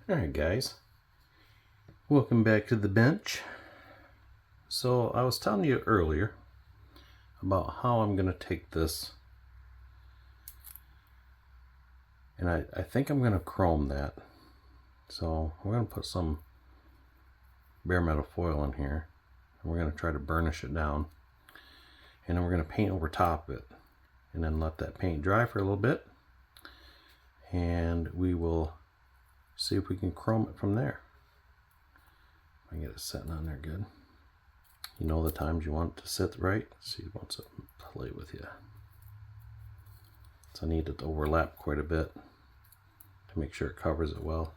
Alright guys, welcome back to the bench. So I was telling you earlier about how I'm going to take this, and I think I'm going to chrome that. So we're going to put some bare metal foil in here, and we're going to try to burnish it down, and then we're going to paint over top of it, and then let that paint dry for a little bit, and we will see if we can chrome it from there. I get it sitting on there good. You know the times you want it to sit right, so you want to play with you. So I need it to overlap quite a bit to make sure it covers it well.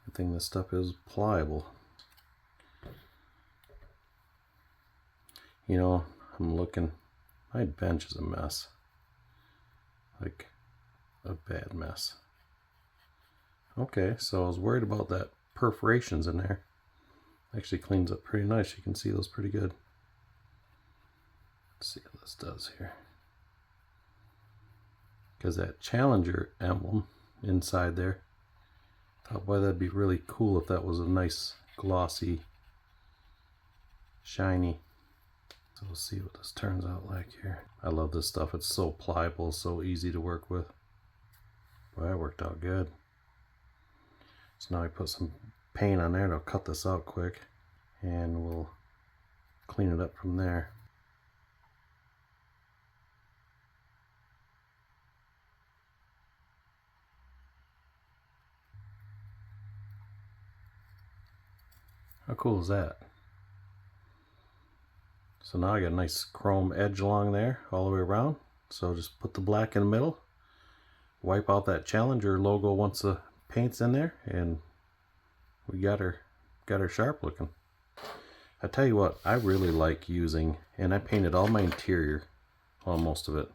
Good thing this stuff is pliable. You know, I'm looking, my bench is a mess. Like a bad mess. Okay, so I was worried about that perforations in there. Actually cleans up pretty nice. You can see those pretty good. Let's see what this does here. Because that Challenger emblem inside there, I thought, boy, that'd be really cool if that was a nice glossy, shiny. So we'll see what this turns out like here. I love this stuff. It's so pliable, so easy to work with. Boy, that worked out good. So now I put some paint on there to cut this out quick, and we'll clean it up from there. How cool is that? So now I got a nice chrome edge along there all the way around. So just put the black in the middle, wipe out that Challenger logo once the paint's in there, and we got her sharp looking. I tell you what, I really like using, and I painted all my interior, well, most of it.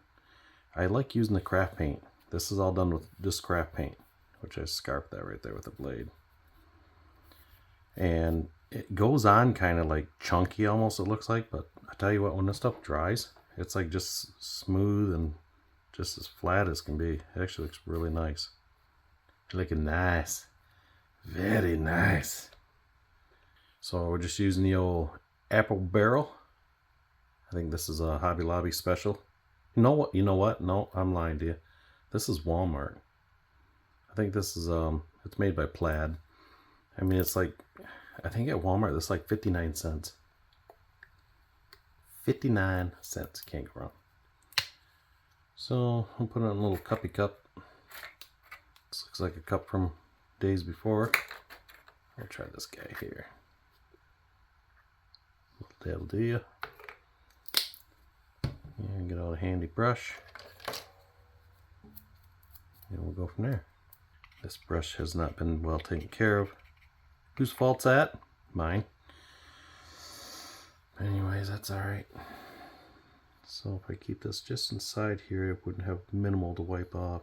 I like using the craft paint. This is all done with just craft paint, which I scarfed that right there with the blade. And it goes on kind of like chunky almost, it looks like, but I tell you what, when this stuff dries, it's like just smooth and just as flat as can be. It actually looks really nice. Looking nice. Very nice. So we're just using the old apple barrel. I think this is a Hobby Lobby special. You know what? No, I'm lying to you. This is Walmart. I think this is it's made by Plaid. I mean, it's like, I think at Walmart it's like 59 cents. 59 cents. Can't go wrong. So I'm putting it in a little cuppy cup. This looks like a cup from days before. I'll try this guy here. That'll do you. And get out a handy brush. And we'll go from there. This brush has not been well taken care of. Whose fault's that? Mine. Anyways, that's alright. So if I keep this just inside here, it wouldn't have minimal to wipe off.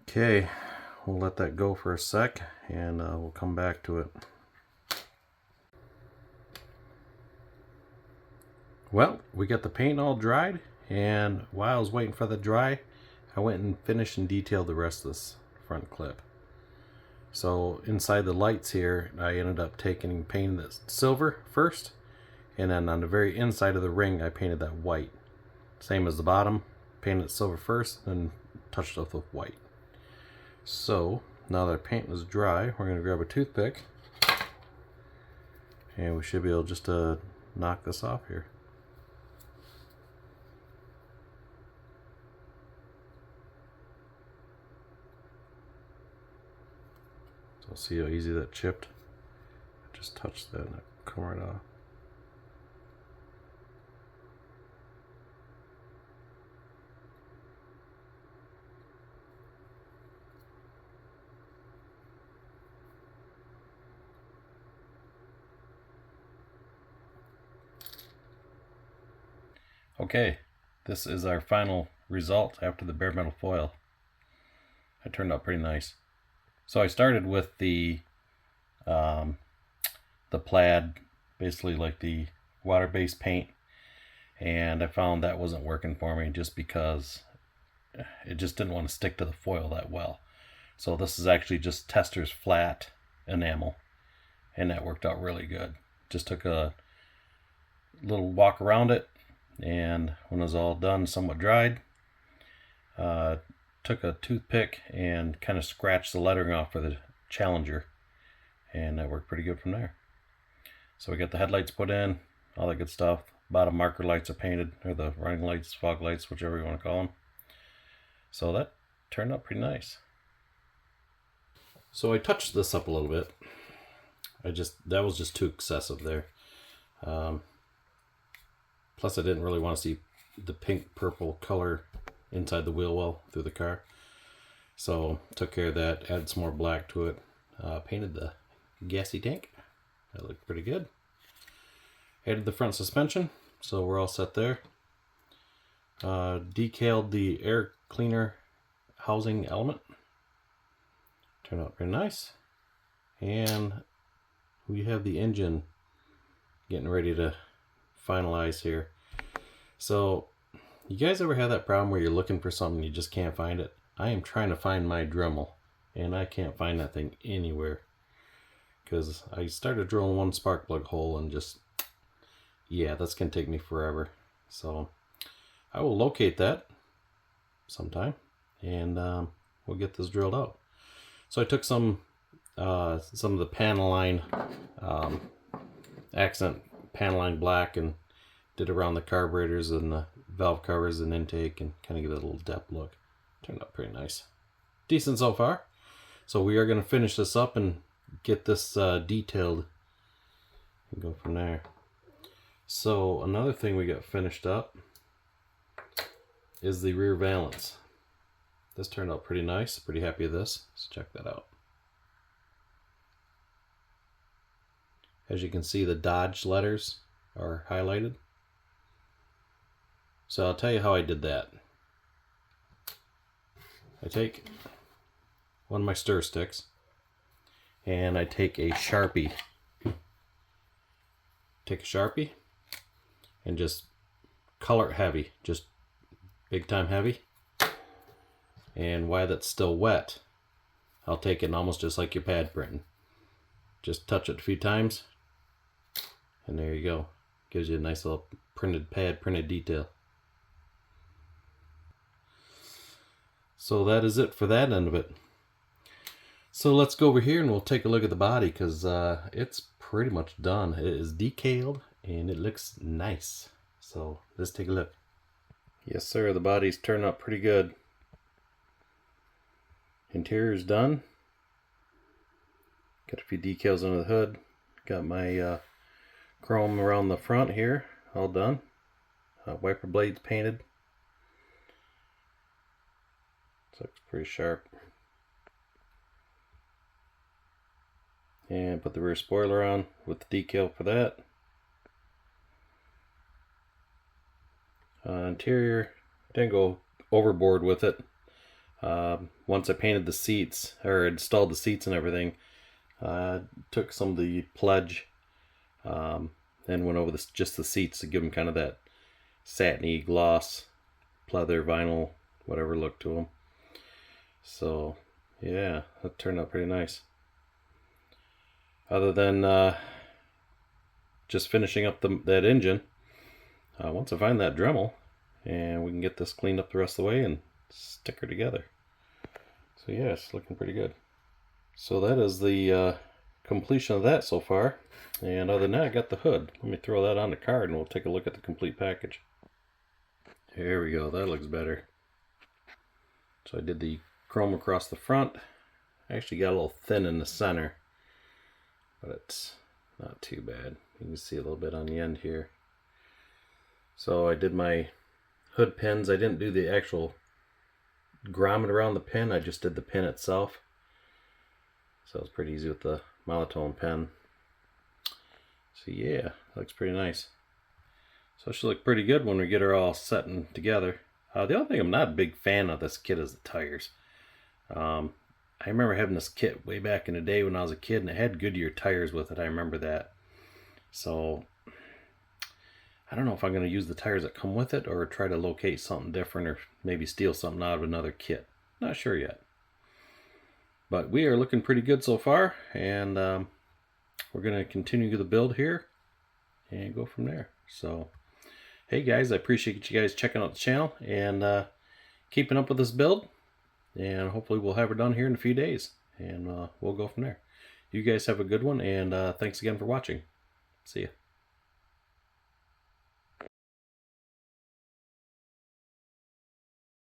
Okay, we'll let that go for a sec, and we'll come back to it. Well, we got the paint all dried, and while I was waiting for the dry, I went and finished and detailed the rest of this front clip. So inside the lights here, I ended up taking painting the silver first, and then on the very inside of the ring, I painted that white. Same as the bottom, painted it silver first, then touched it with white. So now that our paint is dry, we're going to grab a toothpick, and we should be able just to knock this off here. So see how easy that chipped? I just touched that and it come right off. Okay, this is our final result after the bare metal foil. It turned out pretty nice. So I started with the plaid basically like the water-based paint, and I found that wasn't working for me just because it just didn't want to stick to the foil that well. So this is actually just Tester's flat enamel, and that worked out really good. Just took a little walk around it, and when it was all done, somewhat dried, took a toothpick and kind of scratched the lettering off for the Challenger, and that worked pretty good from there. So we got the headlights put in, all that good stuff. Bottom marker lights are painted, or the running lights, fog lights, whichever you want to call them. So that turned out pretty nice. So I touched this up a little bit. That was just too excessive there. Plus I didn't really want to see the pink purple color inside the wheel well through the car. So took care of that, added some more black to it, painted the gassy tank. That looked pretty good. Added the front suspension, so we're all set there. Decaled the air cleaner housing element. Turned out very nice. And we have the engine getting ready to finalize here. So you guys ever have that problem where you're looking for something and you just can't find it? I am trying to find my Dremel and I can't find that thing anywhere, because I started drilling one spark plug hole and just, yeah, that's gonna take me forever. So I will locate that sometime, and we'll get this drilled out. So I took some of the Panaline accent Panaline black and did around the carburetors and the valve covers and intake, and kind of give it a little depth look. Turned out pretty nice. Decent so far. So we are going to finish this up and get this detailed and go from there. So another thing we got finished up is the rear valance. This turned out pretty nice. Pretty happy with this. Let's check that out. As you can see, the Dodge letters are highlighted. So I'll tell you how I did that. I take one of my stir sticks and I take a Sharpie. Take a Sharpie and just color it heavy, just big time heavy. And while that's still wet, I'll take it and almost just like your pad printing. Just touch it a few times and there you go. Gives you a nice little printed pad, printed detail. So that is it for that end of it. So let's go over here and we'll take a look at the body, because it's pretty much done. It is decaled and it looks nice. So let's take a look. Yes sir, the body's turned out pretty good. Interior's done. Got a few decals under the hood. Got my chrome around the front here, all done. Wiper blades painted. Looks pretty sharp. And put the rear spoiler on with the decal for that. Interior, didn't go overboard with it. Once I painted the seats, or installed the seats and everything, took some of the Pledge and went over just the seats to give them kind of that satiny gloss, pleather, vinyl, whatever look to them. So yeah, that turned out pretty nice. Other than just finishing up that engine, once I find that Dremel and we can get this cleaned up the rest of the way and stick her together. So yeah, it's looking pretty good. So that is the completion of that so far. And other than that, I got the hood. Let me throw that on the card and we'll take a look at the complete package. Here we go, that looks better. So I did the chrome across the front. I actually got a little thin in the center, but it's not too bad. You can see a little bit on the end here. So I did my hood pins. I didn't do the actual grommet around the pin, I just did the pin itself. So it's pretty easy with the monotone pen. So yeah, looks pretty nice. So it should look pretty good when we get her all set and together. The only thing I'm not a big fan of this kit is the tires. I remember having this kit way back in the day when I was a kid, and it had Goodyear tires with it. I remember that. So I don't know if I'm going to use the tires that come with it or try to locate something different or maybe steal something out of another kit. Not sure yet. But we are looking pretty good so far, and we're going to continue the build here and go from there. So, hey guys, I appreciate you guys checking out the channel and keeping up with this build. And hopefully we'll have her done here in a few days, and we'll go from there. You guys have a good one, and thanks again for watching. See ya.